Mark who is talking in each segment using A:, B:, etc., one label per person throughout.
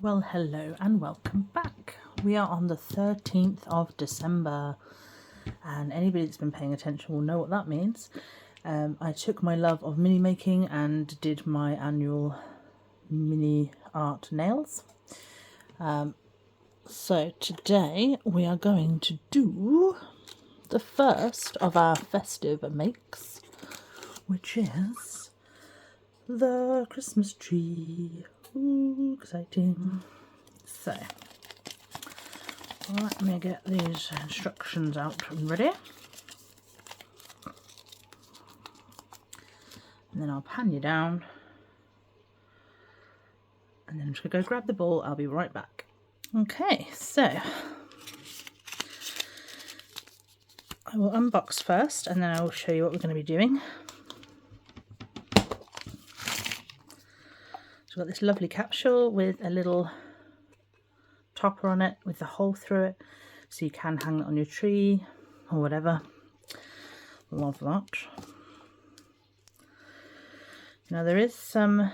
A: Well, hello and welcome back. We are on the 13th of December, and anybody that's been paying attention will know what that means. I took my love of mini making and did my annual mini art nails. So today we are going to do the first of our festive makes, which is the Christmas tree. Ooh, exciting. So, let me get these instructions out and ready. And then I'll pan you down. And then I'm just going to go grab the ball. I'll be right back. Okay, so I will unbox first and then I will show you what we're going to be doing. So I've got this lovely capsule with a little topper on it with the hole through it, so you can hang it on your tree or whatever. Love that. Now there is some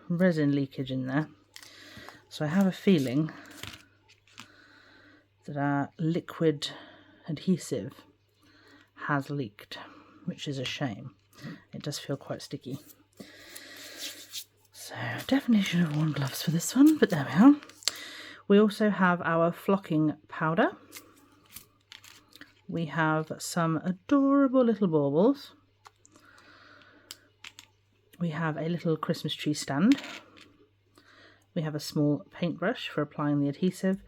A: resin leakage in there, so I have a feeling that our liquid adhesive has leaked, which is a shame. It does feel quite sticky. So definitely should have worn gloves for this one, but there we are. We also have our flocking powder. We have some adorable little baubles. We have a little Christmas tree stand. We have a small paintbrush for applying the adhesive.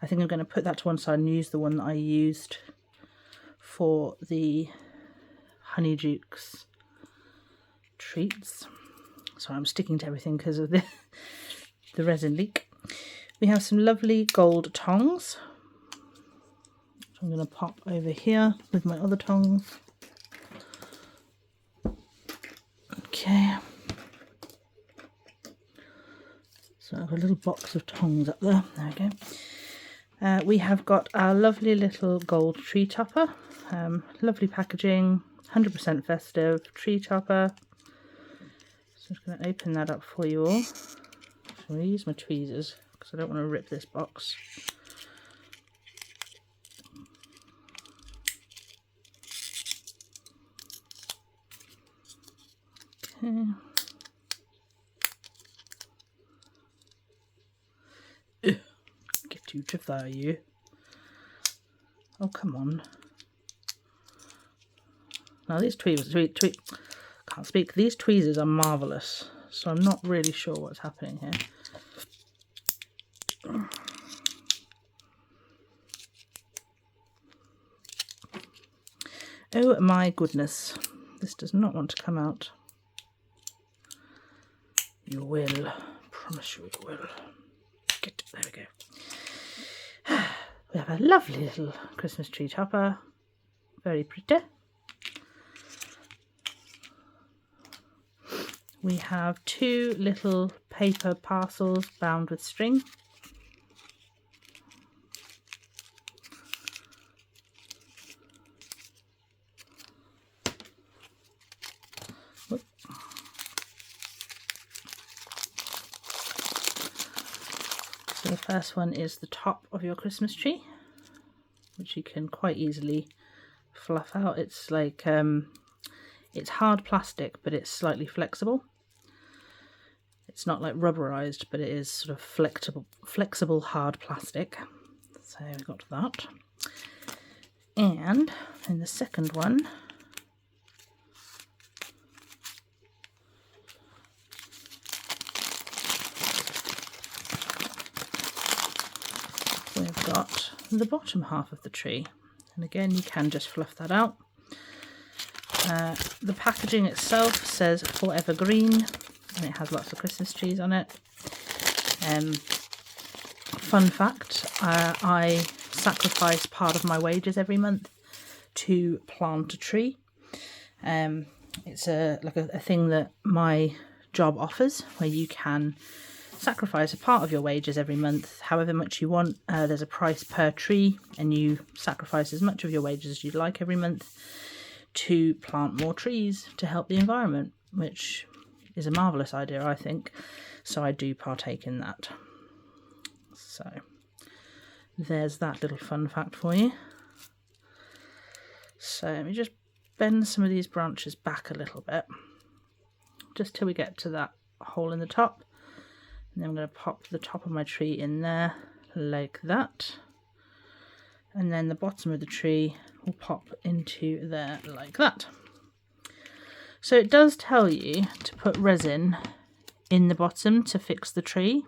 A: I think I'm going to put that to one side and use the one that I used for the Honeydukes treats. So I'm sticking to everything because of the resin leak. We have some lovely gold tongs. So I'm going to pop over here with my other tongs. Okay. So I've got a little box of tongs up there. There we go. We have got our lovely little gold tree topper. Lovely packaging, 100% festive tree topper. So I'm just going to open that up for you all. So I'm going to use my tweezers because I don't want to rip this box. Okay. Get you to value. Oh, come on. Now these tweezers, can't speak. These tweezers are marvellous, so I'm not really sure what's happening here. Oh my goodness, this does not want to come out. You will, promise you it will. There we go. We have a lovely little Christmas tree topper, very pretty. We have two little paper parcels bound with string. Whoop. So the first one is the top of your Christmas tree, which you can quite easily fluff out. It's like, it's hard plastic, but it's slightly flexible. It's not like rubberized, but it is sort of flexible hard plastic. So we got that. And in the second one, we've got the bottom half of the tree. And again, you can just fluff that out. The packaging itself says Forever Green, and it has lots of Christmas trees on it. Fun fact, I sacrifice part of my wages every month to plant a tree. It's like a thing that my job offers, where you can sacrifice a part of your wages every month, however much you want. There's a price per tree, and you sacrifice as much of your wages as you'd like every month to plant more trees to help the environment, which is a marvellous idea, I think. So I do partake in that. So there's that little fun fact for you. So let me just bend some of these branches back a little bit, just till we get to that hole in the top. And then I'm going to pop the top of my tree in there like that. And then the bottom of the tree will pop into there like that. So it does tell you to put resin in the bottom to fix the tree.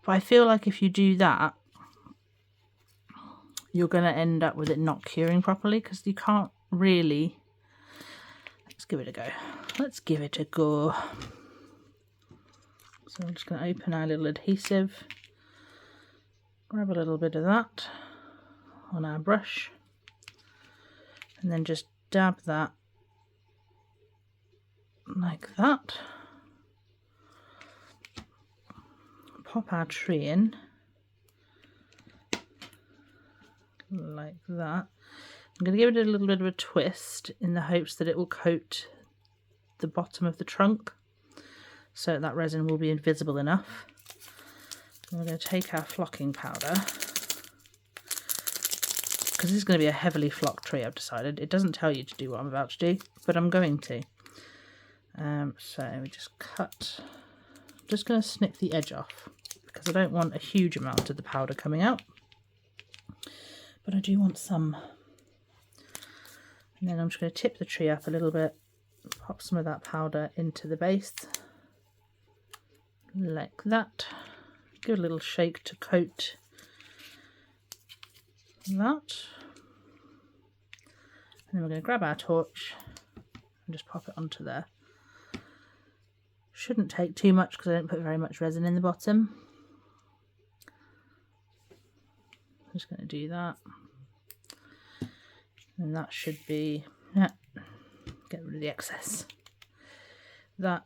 A: But I feel like if you do that, you're going to end up with it not curing properly, because you can't really... Let's give it a go. Let's give it a go. So I'm just going to open our little adhesive, grab a little bit of that on our brush, and then just dab that like that. Pop our tree in like that. I'm going to give it a little bit of a twist in the hopes that it will coat the bottom of the trunk so that resin will be invisible enough. And we're going to take our flocking powder, because this is going to be a heavily flocked tree, I've decided. It doesn't tell you to do what I'm about to do, but I'm going to. So we just cut, I'm just going to snip the edge off, because I don't want a huge amount of the powder coming out, but I do want some. And then I'm just going to tip the tree up a little bit, pop some of that powder into the base, like that. Give it a little shake to coat that. And then we're going to grab our torch and just pop it onto there. Shouldn't take too much because I don't put very much resin in the bottom. I'm just going to do that. And that should be, yeah, get rid of the excess. That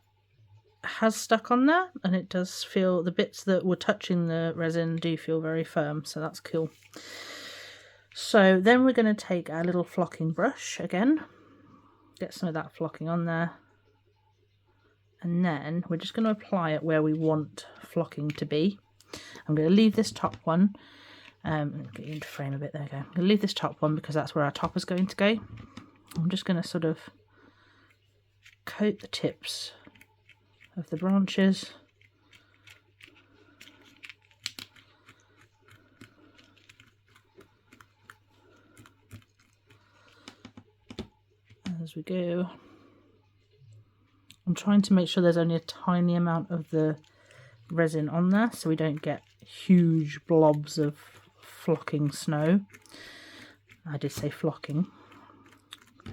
A: has stuck on there, and it does feel, the bits that were touching the resin do feel very firm, so that's cool. So then we're going to take our little flocking brush again, get some of that flocking on there, and then we're just going to apply it where we want flocking to be. I'm going to leave this top one, get you into frame a bit, there we go. I'm going to leave this top one because that's where our top is going to go. I'm just going to sort of coat the tips of the branches. As we go. I'm trying to make sure there's only a tiny amount of the resin on there so we don't get huge blobs of flocking snow. I did say flocking.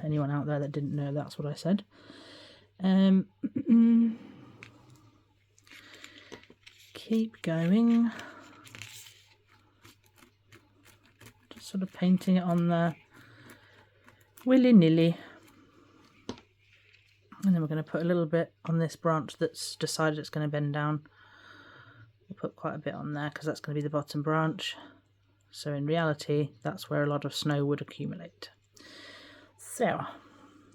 A: Anyone out there that didn't know, that's what I said. Keep going. Just sort of painting it on there willy-nilly. And then we're going to put a little bit on this branch that's decided it's going to bend down. We'll put quite a bit on there because that's going to be the bottom branch. So in reality, that's where a lot of snow would accumulate. So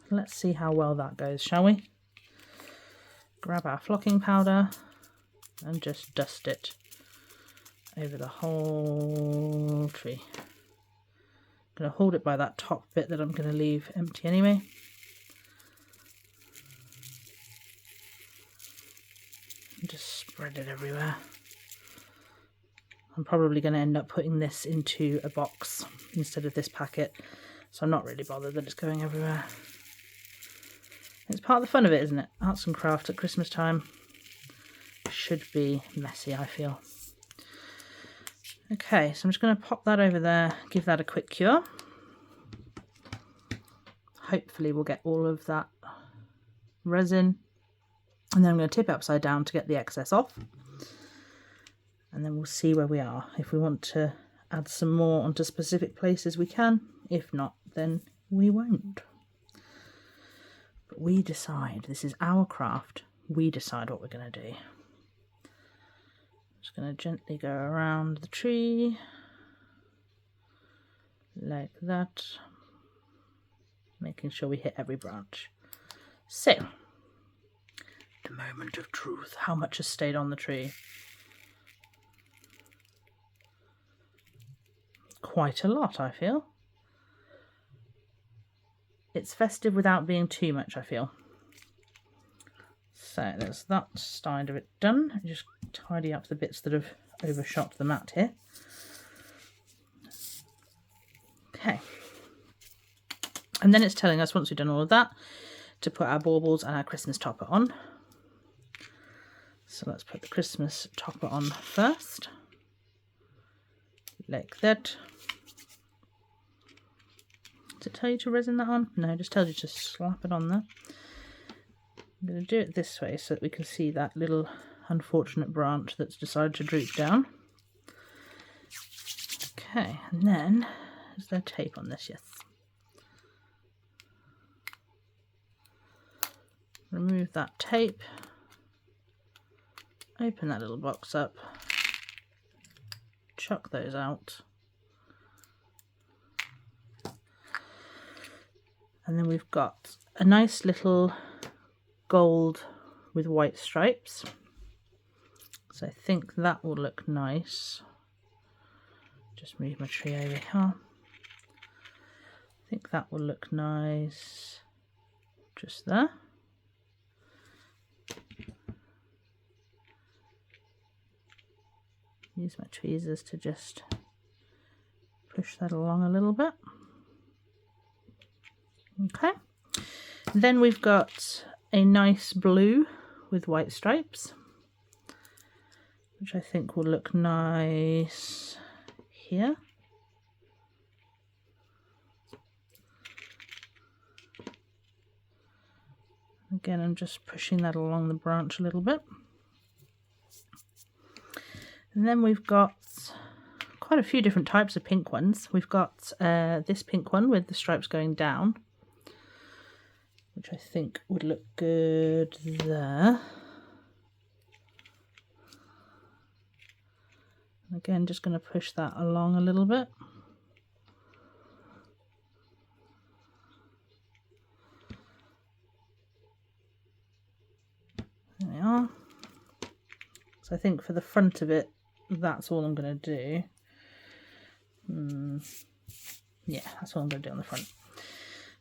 A: let's see how well that goes, shall we? Grab our flocking powder and just dust it over the whole tree. I'm going to hold it by that top bit that I'm going to leave empty anyway. And just spread it everywhere. I'm probably going to end up putting this into a box instead of this packet, so I'm not really bothered that it's going everywhere. It's part of the fun of it, isn't it? Arts and craft at Christmas time should be messy, I feel. Okay, so I'm just going to pop that over there, give that a quick cure. Hopefully we'll get all of that resin, and then I'm going to tip it upside down to get the excess off. And then we'll see where we are. If we want to add some more onto specific places, we can. If not, then we won't. But we decide. This is our craft. We decide what we're going to do. Just going to gently go around the tree. Like that. Making sure we hit every branch. So, the moment of truth. How much has stayed on the tree? quite a lot, I feel. It's festive without being too much, I feel. So there's that side of it done. Just tidy up the bits that have overshot the mat here. Okay. And then it's telling us, once we've done all of that, to put our baubles and our Christmas topper on. So let's put the Christmas topper on first. Like that. Does it tell you to resin that on? No, it just tells you to slap it on there. I'm going to do it this way so that we can see that little unfortunate branch that's decided to droop down. Okay, and then, is there tape on this? Yes. Remove that tape. Open that little box up. Chuck those out. And then we've got a nice little gold with white stripes. So I think that will look nice. Just move my tree over here. I think that will look nice just there. Use my tweezers to just push that along a little bit. Okay. Then we've got a nice blue with white stripes, which I think will look nice here. Again, I'm just pushing that along the branch a little bit. And then we've got quite a few different types of pink ones. We've got this pink one with the stripes going down, which I think would look good there. Again, just going to push that along a little bit. There we are. So I think for the front of it, that's all I'm going to do. Yeah, that's all I'm going to do on the front.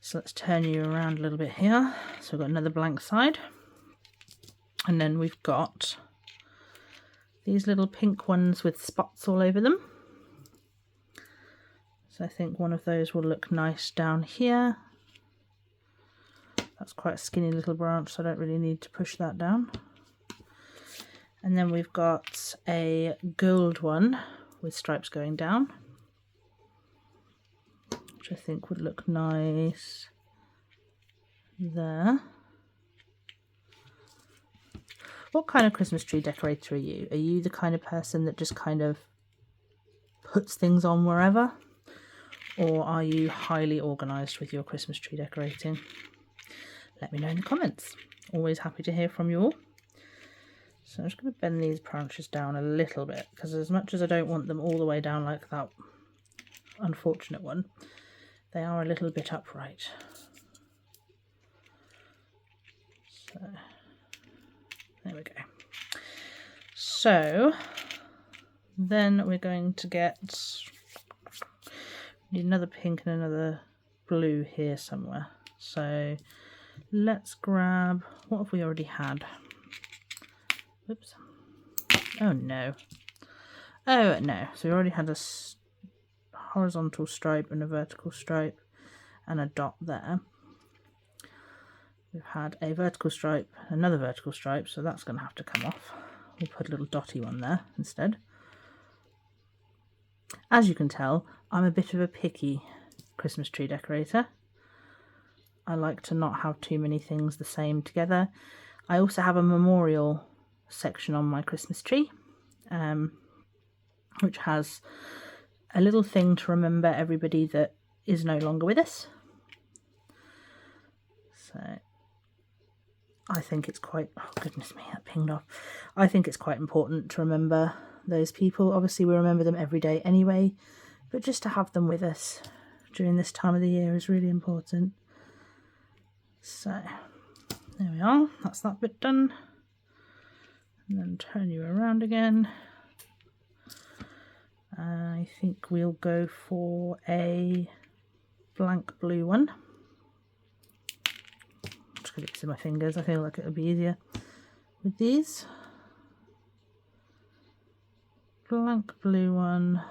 A: So let's turn you around a little bit here. So we've got another blank side. And then we've got these little pink ones with spots all over them. So I think one of those will look nice down here. That's quite a skinny little branch, so I don't really need to push that down. And then we've got a gold one with stripes going down, which I think would look nice there. What kind of Christmas tree decorator are you? Are you the kind of person that just kind of puts things on wherever? Or are you highly organised with your Christmas tree decorating? Let me know in the comments. Always happy to hear from you all. So I'm just going to bend these branches down a little bit, because as much as I don't want them all the way down like that unfortunate one, they are a little bit upright. So there we go. So then we're going to need another pink and another blue here somewhere. So let's grab, what have we already had? Oops. Oh no. Oh no. So we already had a horizontal stripe and a vertical stripe and a dot there. We've had a vertical stripe, another vertical stripe, so that's going to have to come off. We'll put a little dotty one there instead. As you can tell, I'm a bit of a picky Christmas tree decorator. I like to not have too many things the same together. I also have a memorial section on my Christmas tree, which has a little thing to remember everybody that is no longer with us. So I think it's quite, oh goodness me, that pinged off. I think it's quite important to remember those people. Obviously we remember them every day anyway, but just to have them with us during this time of the year is really important. So there we are, that's that bit done. And then turn you around again. I think we'll go for a blank blue one. I'm just going to use my fingers. I feel like it'll be easier with these. Blank blue one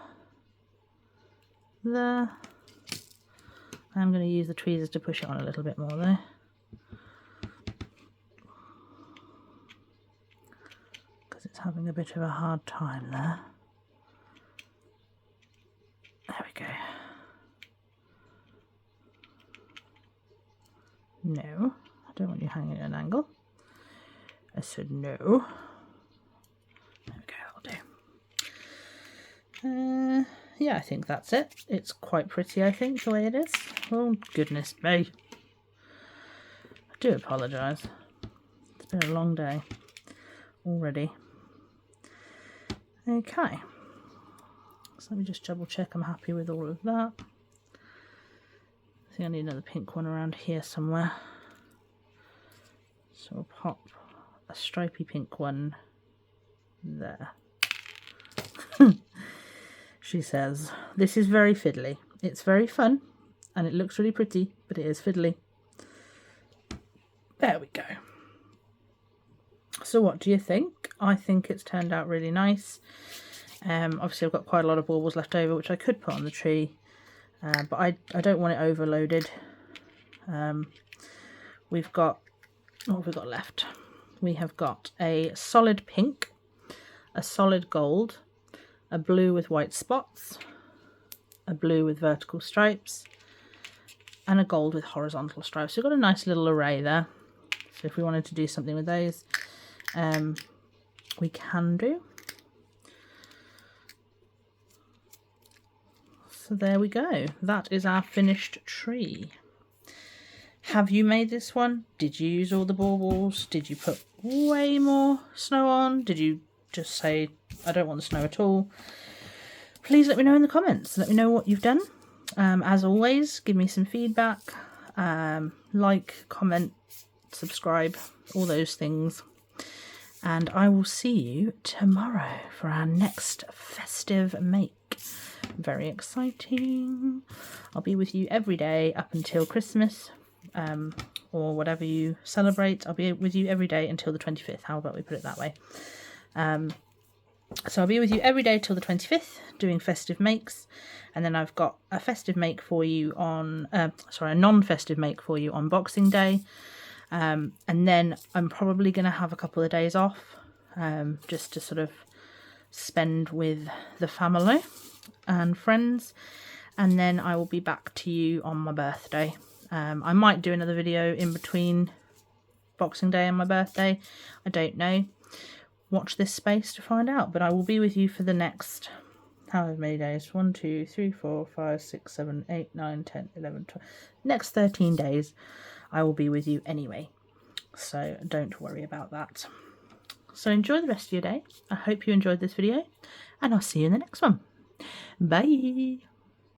A: there. I'm going to use the tweezers to push it on a little bit more though. Because it's having a bit of a hard time there. There we go. No, I don't want you hanging at an angle. I said no. There we go, that'll do. Yeah, I think that's it. It's quite pretty, I think, the way it is. Oh, goodness me. I do apologise. It's been a long day already. Okay. So let me just double check I'm happy with all of that. I think I need another pink one around here somewhere. So I'll pop a stripy pink one there. She says, this is very fiddly. It's very fun and it looks really pretty, but it is fiddly. There we go. So what do you think? I think it's turned out really nice. Obviously I've got quite a lot of baubles left over, which I could put on the tree, but I don't want it overloaded. We've got, what have we got left? We have got a solid pink, a solid gold, a blue with white spots, a blue with vertical stripes, and a gold with horizontal stripes. So we've got a nice little array there. So if we wanted to do something with those, we can do. So there we go. That is our finished tree. Have you made this one? Did you use all the baubles? Did you put way more snow on? Did you just say, I don't want the snow at all? Please let me know in the comments. Let me know what you've done. As always, give me some feedback. Like, comment, subscribe, all those things. And I will see you tomorrow for our next festive make. Very exciting. I'll be with you every day up until Christmas, or whatever you celebrate. I'll be with you every day until the 25th. How about we put it that way? So I'll be with you every day till the 25th doing festive makes, and then I've got a festive make for you on, a non-festive make for you on Boxing Day, and then I'm probably going to have a couple of days off, just to sort of spend with the family and friends, and then I will be back to you on my birthday. I might do another video in between Boxing Day and my birthday, I don't know. Watch this space to find out, but I will be with you for the next however many days, 1 2 3 4 5 6 7 8 9 10 11 12, next 13 days I will be with you anyway, so don't worry about that. So enjoy the rest of your day. I hope you enjoyed this video, and I'll see you in the next one. Bye.